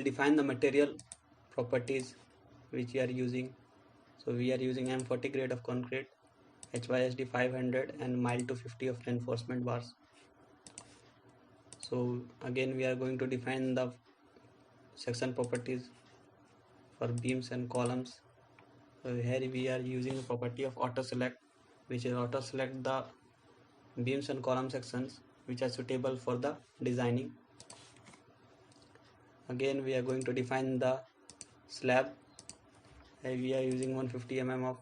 define the material properties which we are using. So we are using M40 grade of concrete, HYSD 500 and mild to 50 of reinforcement bars. So again we are going to define the section properties for beams and columns. So here we are using the property of auto select, which is auto select the beams and column sections which are suitable for the designing. Again we are going to define the slab. Here we are using 150 mm of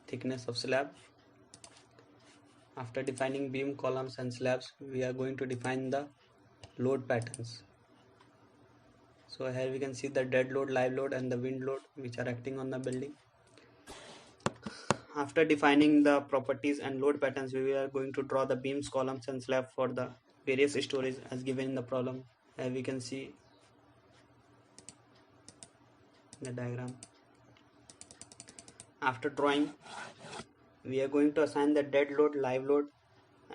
thickness of slab. After defining beam, columns and slabs, we are going to define the load patterns. So here we can see the dead load, live load and the wind load which are acting on the building. After defining the properties and load patterns, we are going to draw the beams, columns and slab for the various stories as given in the problem. Here we can see the diagram. After drawing, we are going to assign the dead load, live load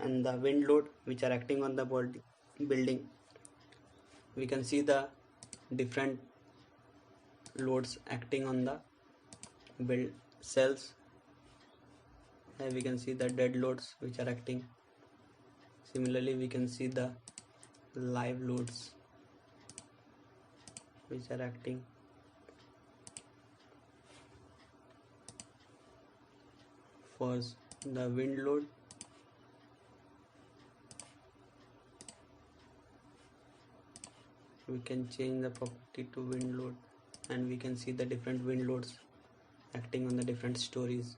and the wind load which are acting on the building. We can see the different loads acting on the build cells. Here we can see the dead loads which are acting. Similarly, we can see the live loads which are acting. First, the wind load. We can change the property to wind load and we can see the different wind loads acting on the different stories.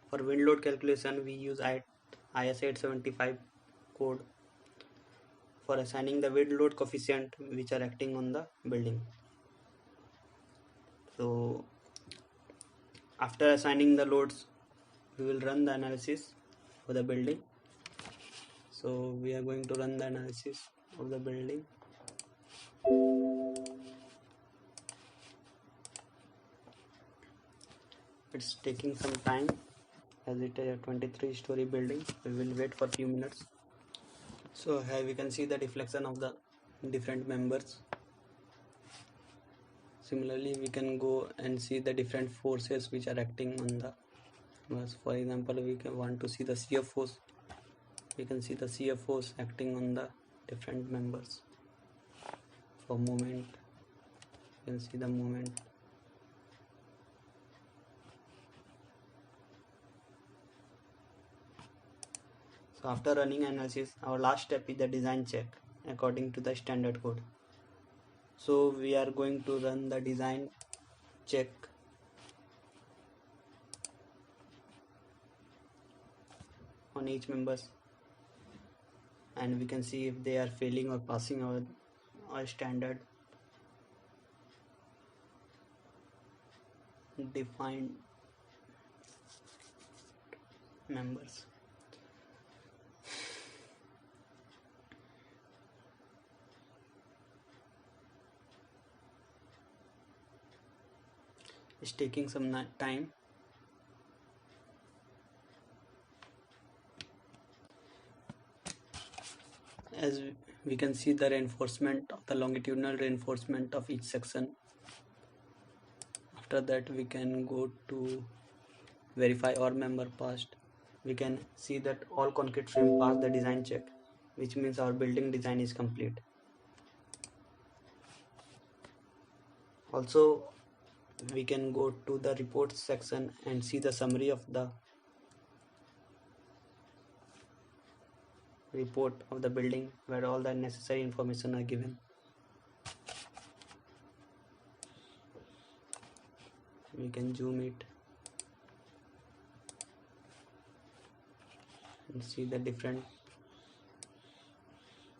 For wind load calculation, we use IS 875 code for assigning the wind load coefficient which are acting on the building. So after assigning the loads, we will run the analysis for the building. So we are going to run the analysis of the building. It's taking some time as it is a 23-story building. We will wait for a few minutes. So here we can see the deflection of the different members. Similarly, we can go and see the different forces which are acting on the members. For example, we can want to see the shear force. We can see the shear force acting on the different members. For moment, you can see the moment. So after running analysis, our last step is the design check according to the standard code. So we are going to run the design check on each members and we can see if they are failing or passing our standard defined members. It's taking some time. As we can see the reinforcement of the longitudinal reinforcement of each section. After that we can go to verify all member passed. We can see that all concrete frame passed the design check, which means our building design is complete. Also we can go to the reports section and see the summary of the report of the building where all the necessary information are given. We can zoom it and see the different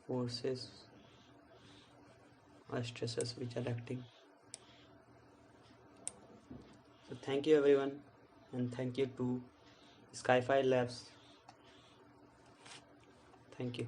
forces or stresses which are acting. So thank you everyone and thank you to Skyfi Labs. Thank you.